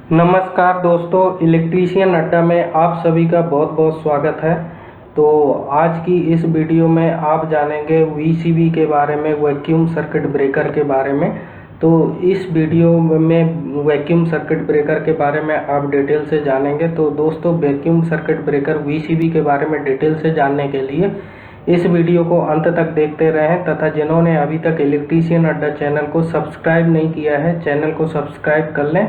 नमस्कार दोस्तों, इलेक्ट्रीशियन अड्डा में आप सभी का बहुत बहुत स्वागत है। तो आज की इस वीडियो में आप जानेंगे VCB के बारे में, वैक्यूम सर्किट ब्रेकर के बारे में। तो इस वीडियो में वैक्यूम सर्किट ब्रेकर के बारे में आप डिटेल से जानेंगे। तो दोस्तों, वैक्यूम सर्किट ब्रेकर VCB के बारे में डिटेल से जानने के लिए इस वीडियो को अंत तक देखते रहें, तथा जिन्होंने अभी तक इलेक्ट्रीशियन अड्डा चैनल को सब्सक्राइब नहीं किया है, चैनल को सब्सक्राइब कर लें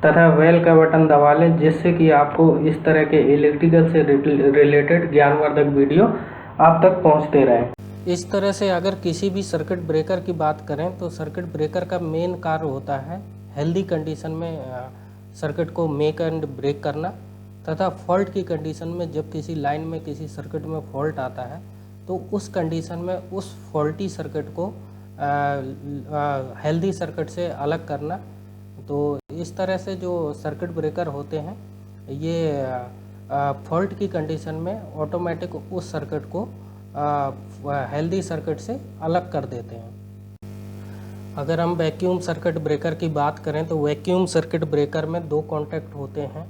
तथा बेल का बटन दबा लें, जिससे कि आपको इस तरह के इलेक्ट्रिकल से रिलेटेड ज्ञानवर्धक वीडियो आप तक पहुंचते रहें। इस तरह से अगर किसी भी सर्किट ब्रेकर की बात करें तो सर्किट ब्रेकर का मेन कार्य होता है हेल्दी कंडीशन में सर्किट को मेक एंड ब्रेक करना, तथा फॉल्ट की कंडीशन में जब किसी लाइन में किसी सर्किट में फॉल्ट आता है तो उस कंडीशन में उस फॉल्टी सर्किट को हेल्दी सर्किट से अलग करना। तो इस तरह से जो सर्किट ब्रेकर होते हैं ये फॉल्ट की कंडीशन में ऑटोमेटिक उस सर्किट को हेल्दी सर्किट से अलग कर देते हैं। अगर हम वैक्यूम सर्किट ब्रेकर की बात करें तो वैक्यूम सर्किट ब्रेकर में दो कॉन्टैक्ट होते हैं,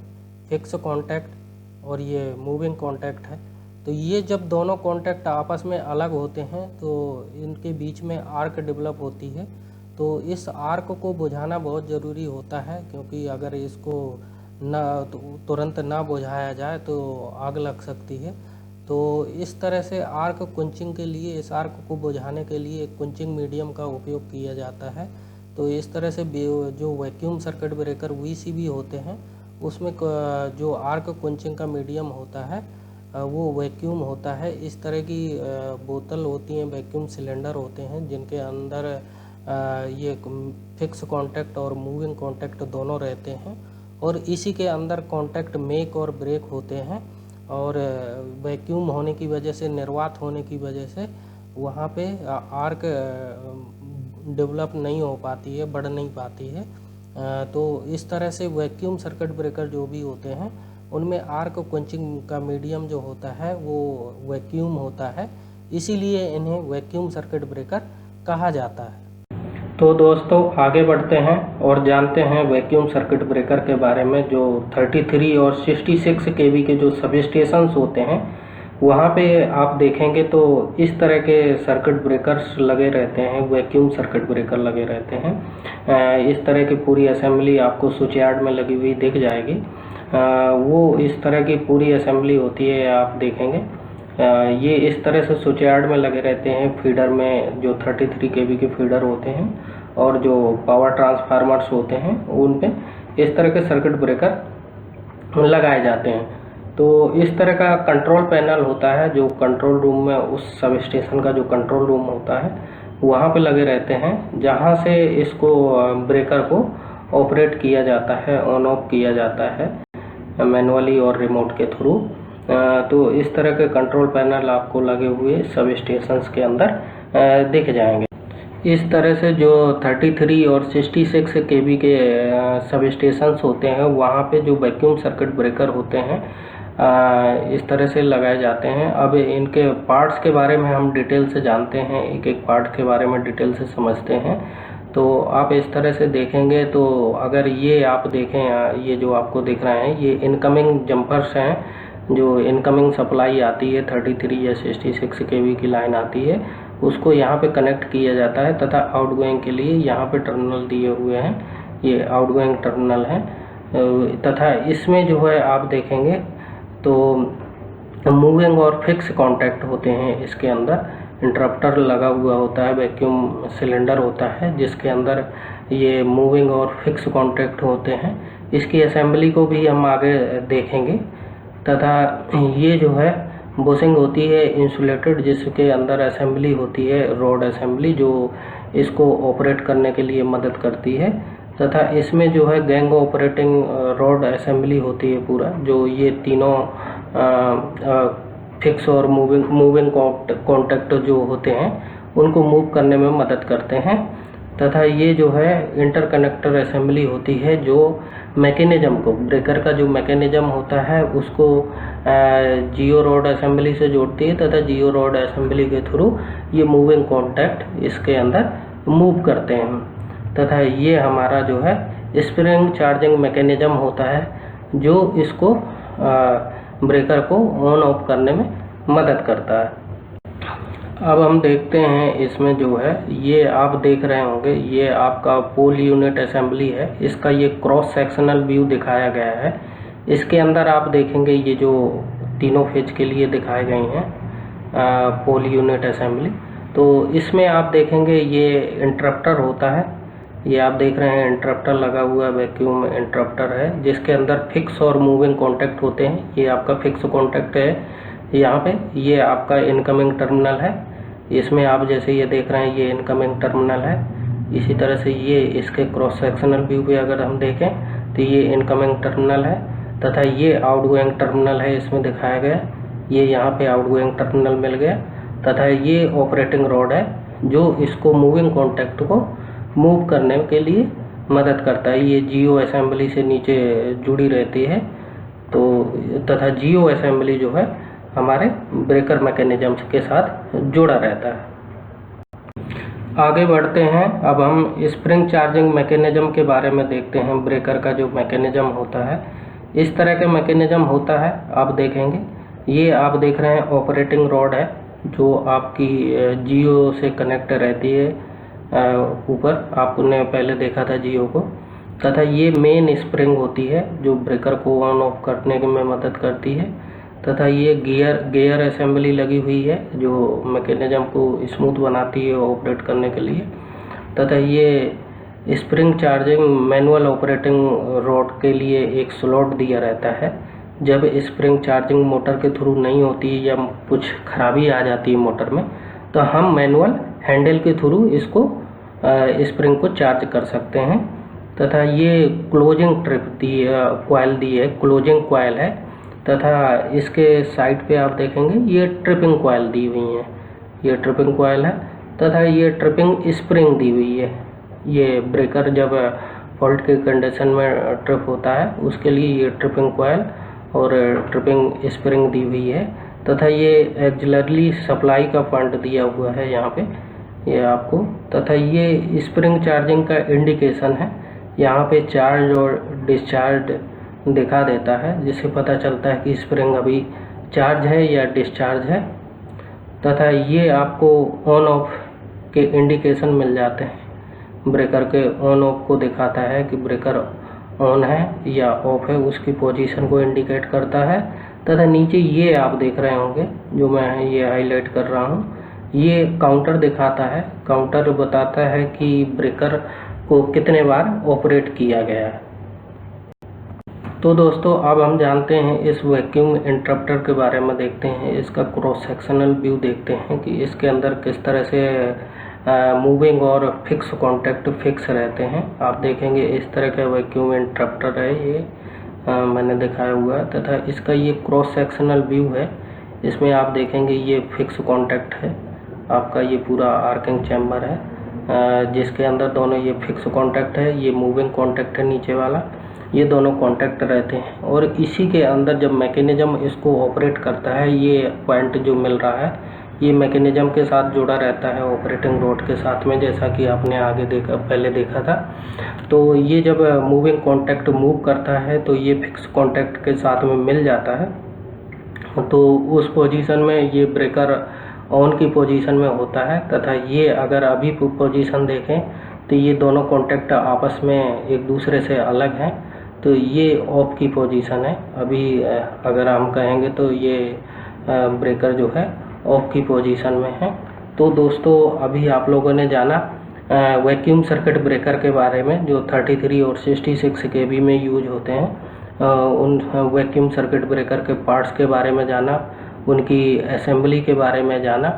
फिक्स कॉन्टैक्ट और ये मूविंग कॉन्टैक्ट है। तो ये जब दोनों कॉन्टैक्ट आपस में अलग होते हैं तो इनके बीच में आर्क डेवलप होती है। तो इस आर्क को बुझाना बहुत ज़रूरी होता है, क्योंकि अगर इसको तुरंत ना बुझाया जाए तो आग लग सकती है। तो इस तरह से आर्क कुंचिंग के लिए, इस आर्क को बुझाने के लिए एक कुंचिंग मीडियम का उपयोग किया जाता है। तो इस तरह से जो वैक्यूम सर्किट ब्रेकर VCB होते हैं उसमें जो आर्क कुंचिंग का मीडियम होता है वो वैक्यूम होता है। इस तरह की बोतल होती हैं, वैक्यूम सिलेंडर होते हैं, जिनके अंदर ये फिक्स कॉन्टैक्ट और मूविंग कॉन्टैक्ट दोनों रहते हैं, और इसी के अंदर कॉन्टैक्ट मेक और ब्रेक होते हैं। और वैक्यूम होने की वजह से, निर्वात होने की वजह से वहाँ पे आर्क डेवलप नहीं हो पाती है, बढ़ नहीं पाती है। तो इस तरह से वैक्यूम सर्किट ब्रेकर जो भी होते हैं उनमें आर्क कुंचिंग का मीडियम जो होता है वो वैक्यूम होता है, इसीलिए इन्हें वैक्यूम सर्किट ब्रेकर कहा जाता है। तो दोस्तों, आगे बढ़ते हैं और जानते हैं वैक्यूम सर्किट ब्रेकर के बारे में। जो 33 और 66 kV के जो सब स्टेशंस होते हैं वहाँ पे आप देखेंगे तो इस तरह के सर्किट ब्रेकर्स लगे रहते हैं, वैक्यूम सर्किट ब्रेकर लगे रहते हैं। इस तरह की पूरी असेंबली आपको स्विच यार्ड में लगी हुई दिख जाएगी। वो इस तरह की पूरी असेंबली होती है, आप देखेंगे ये इस तरह से स्विच यार्ड में लगे रहते हैं। फीडर में जो 33 kV के फीडर होते हैं और जो पावर ट्रांसफार्मर्स होते हैं उन पे इस तरह के सर्किट ब्रेकर लगाए जाते हैं। तो इस तरह का कंट्रोल पैनल होता है जो कंट्रोल रूम में, उस सब स्टेशन का जो कंट्रोल रूम होता है वहाँ पे लगे रहते हैं, जहाँ से इसको ब्रेकर को ऑपरेट किया जाता है, ऑन ऑफ किया जाता है मैनुअली और रिमोट के थ्रू। तो इस तरह के कंट्रोल पैनल आपको लगे हुए सब स्टेशंस के अंदर दिख जाएंगे। इस तरह से जो 33 और 66 kV के सब स्टेशंस होते हैं वहाँ पे जो वैक्यूम सर्किट ब्रेकर होते हैं इस तरह से लगाए जाते हैं। अब इनके पार्ट्स के बारे में हम डिटेल से जानते हैं, एक एक पार्ट के बारे में डिटेल से समझते हैं। तो आप इस तरह से देखेंगे तो अगर ये आप देखें, ये जो आपको दिख रहे हैं ये इनकमिंग जंपर्स हैं। जो इनकमिंग सप्लाई आती है 33 या 66 kV की लाइन आती है उसको यहाँ पे कनेक्ट किया जाता है, तथा आउटगोइंग के लिए यहाँ पे टर्मिनल दिए हुए हैं, ये आउटगोइंग टर्मिनल है। तथा इसमें जो है आप देखेंगे तो मूविंग और फिक्स कॉन्टैक्ट होते हैं। इसके अंदर इंटरप्टर लगा हुआ होता है, वैक्यूम सिलेंडर होता है जिसके अंदर ये मूविंग और फिक्स कॉन्टैक्ट होते हैं। इसकी असेंबली को भी हम आगे देखेंगे। तथा ये जो है बुशिंग होती है इंसुलेटेड, जिसके अंदर असेंबली होती है रोड असेंबली, जो इसको ऑपरेट करने के लिए मदद करती है। तथा इसमें जो है गैंग ऑपरेटिंग रोड असेंबली होती है पूरा, जो ये तीनों फिक्स और मूविंग कॉन्टैक्ट जो होते हैं उनको मूव करने में मदद करते हैं। तथा ये जो है इंटरकनेक्टर असेंबली होती है, जो मैकेनिज्म को, ब्रेकर का जो मैकेनिज्म होता है उसको जियो रोड असेंबली से जोड़ती है, तथा जियो रोड असेंबली के थ्रू ये मूविंग कॉन्टैक्ट इसके अंदर मूव करते हैं। तथा ये हमारा जो है स्प्रिंग चार्जिंग मैकेनिज्म होता है जो इसको ब्रेकर को ऑन ऑफ करने में मदद करता है। अब हम देखते हैं इसमें जो है, ये आप देख रहे होंगे, ये आपका पोल यूनिट असेंबली है। इसका ये क्रॉस सेक्शनल व्यू दिखाया गया है। इसके अंदर आप देखेंगे ये जो तीनों फेज के लिए दिखाए गए हैं पोल यूनिट असेंबली, तो इसमें आप देखेंगे ये इंटरप्टर होता है। ये आप देख रहे हैं इंटरप्टर लगा हुआ वैक्यूम इंटरप्टर है, जिसके अंदर फिक्स और मूविंग कॉन्टैक्ट होते हैं। ये आपका फिक्स कॉन्टैक्ट है यहाँ पे। ये आपका इनकमिंग टर्मिनल है। इसमें आप जैसे ये देख रहे हैं ये इनकमिंग टर्मिनल है। इसी तरह से ये इसके क्रॉस सेक्शनल व्यू पे अगर हम देखें तो ये इनकमिंग टर्मिनल है तथा ये आउटगोइंग टर्मिनल है, इसमें दिखाया गया। ये यहाँ पे आउटगोइंग टर्मिनल मिल गया तथा ये ऑपरेटिंग रॉड है जो इसको मूविंग कॉन्टैक्ट को मूव करने के लिए मदद करता है। ये जियो असेंबली से नीचे जुड़ी रहती है, तो तथा जियो असेंबली जो है हमारे ब्रेकर मैकेनिज्म के साथ जुड़ा रहता है। आगे बढ़ते हैं। अब हम स्प्रिंग चार्जिंग मैकेनिज्म के बारे में देखते हैं। ब्रेकर का जो मैकेनिज्म होता है, इस तरह के मैकेनिज्म होता है। आप देखेंगे ये आप देख रहे हैं ऑपरेटिंग रॉड है जो आपकी जियो से कनेक्ट रहती है। ऊपर आपने पहले देखा था जियो को, तथा ये मेन स्प्रिंग होती है जो ब्रेकर को ऑन ऑफ करने में मदद करती है। तथा ये गियर असेंबली लगी हुई है जो मैकेनिज्म को स्मूथ बनाती है ऑपरेट करने के लिए। तथा ये spring charging manual operating rod के लिए एक स्लॉट दिया रहता है। जब स्प्रिंग चार्जिंग मोटर के थ्रू नहीं होती या कुछ खराबी आ जाती है मोटर में, तो हम मैनुअल हैंडल के थ्रू इसको स्प्रिंग को चार्ज कर सकते हैं। तथा ये क्लोजिंग कॉइल दी है, क्लोजिंग कॉइल है। तथा इसके साइड पे आप देखेंगे ये ट्रिपिंग कॉइल दी हुई है, ये ट्रिपिंग कॉइल है। तथा ये ट्रिपिंग स्प्रिंग दी हुई है। ये ब्रेकर जब फॉल्ट के कंडीशन में ट्रिप होता है उसके लिए ये ट्रिपिंग कॉइल और ट्रिपिंग स्प्रिंग दी हुई है। तथा ये एक्सिलरी सप्लाई का पॉइंट दिया हुआ है यहाँ पे ये आपको। तथा ये स्प्रिंग चार्जिंग का इंडिकेशन है, यहाँ पे चार्ज और डिस्चार्ज दिखा देता है, जिससे पता चलता है कि स्प्रिंग अभी चार्ज है या डिस्चार्ज है। तथा ये आपको ऑन ऑफ के इंडिकेशन मिल जाते हैं। ब्रेकर के ऑन ऑफ को दिखाता है कि ब्रेकर ऑन है या ऑफ है, उसकी पोजीशन को इंडिकेट करता है। तथा नीचे ये आप देख रहे होंगे जो मैं ये हाईलाइट कर रहा हूँ, ये काउंटर दिखाता है। काउंटर बताता है कि ब्रेकर को कितने बार ऑपरेट किया गया है। तो दोस्तों अब हम जानते हैं इस वैक्यूम इंटरप्टर के बारे में, देखते हैं इसका क्रॉस सेक्शनल व्यू देखते हैं कि इसके अंदर किस तरह से मूविंग और फिक्स कॉन्टैक्ट फिक्स रहते हैं। आप देखेंगे इस तरह का वैक्यूम इंटरप्टर है ये मैंने दिखाया हुआ है। तथा इसका ये क्रॉस सेक्शनल व्यू है। इसमें आप देखेंगे ये फिक्स कॉन्टैक्ट है, आपका ये पूरा आर्किंग चैम्बर है जिसके अंदर दोनों ये फिक्स कॉन्टैक्ट है, ये मूविंग कॉन्टैक्ट है नीचे वाला, ये दोनों कॉन्टैक्ट रहते हैं। और इसी के अंदर जब मैकेनिज्म इसको ऑपरेट करता है, ये पॉइंट जो मिल रहा है ये मैकेनिज्म के साथ जुड़ा रहता है ऑपरेटिंग रोड के साथ में, जैसा कि आपने आगे पहले देखा था। तो ये जब मूविंग कॉन्टैक्ट मूव करता है तो ये फिक्स कॉन्टैक्ट के साथ में मिल जाता है, तो उस पोजीशन में ये ब्रेकर ऑन की पोजीशन में होता है। तथा ये अगर अभी पोजीशन देखें तो ये दोनों कॉन्टैक्ट आपस में एक दूसरे से अलग हैं, तो ये ऑफ की पोजीशन है। अभी अगर हम कहेंगे तो ये ब्रेकर जो है ऑफ की पोजीशन में है। तो दोस्तों अभी आप लोगों ने जाना वैक्यूम सर्किट ब्रेकर के बारे में जो 33 और 66 kV में यूज होते हैं। उन वैक्यूम सर्किट ब्रेकर के पार्ट्स के बारे में जाना, उनकी असेंबली के बारे में जाना।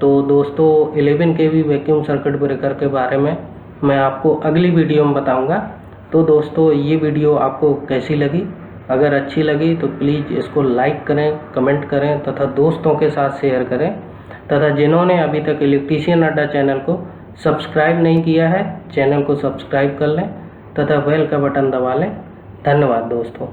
तो दोस्तों 11 kV वैक्यूम सर्किट ब्रेकर के बारे में मैं आपको अगली वीडियो में बताऊंगा। तो दोस्तों ये वीडियो आपको कैसी लगी? अगर अच्छी लगी तो प्लीज़ इसको लाइक करें, कमेंट करें तथा दोस्तों के साथ शेयर करें। तथा जिन्होंने अभी तक इलेक्ट्रीशियन अड्डा चैनल को सब्सक्राइब नहीं किया है, चैनल को सब्सक्राइब कर लें तथा बेल का बटन दबा लें। धन्यवाद दोस्तों।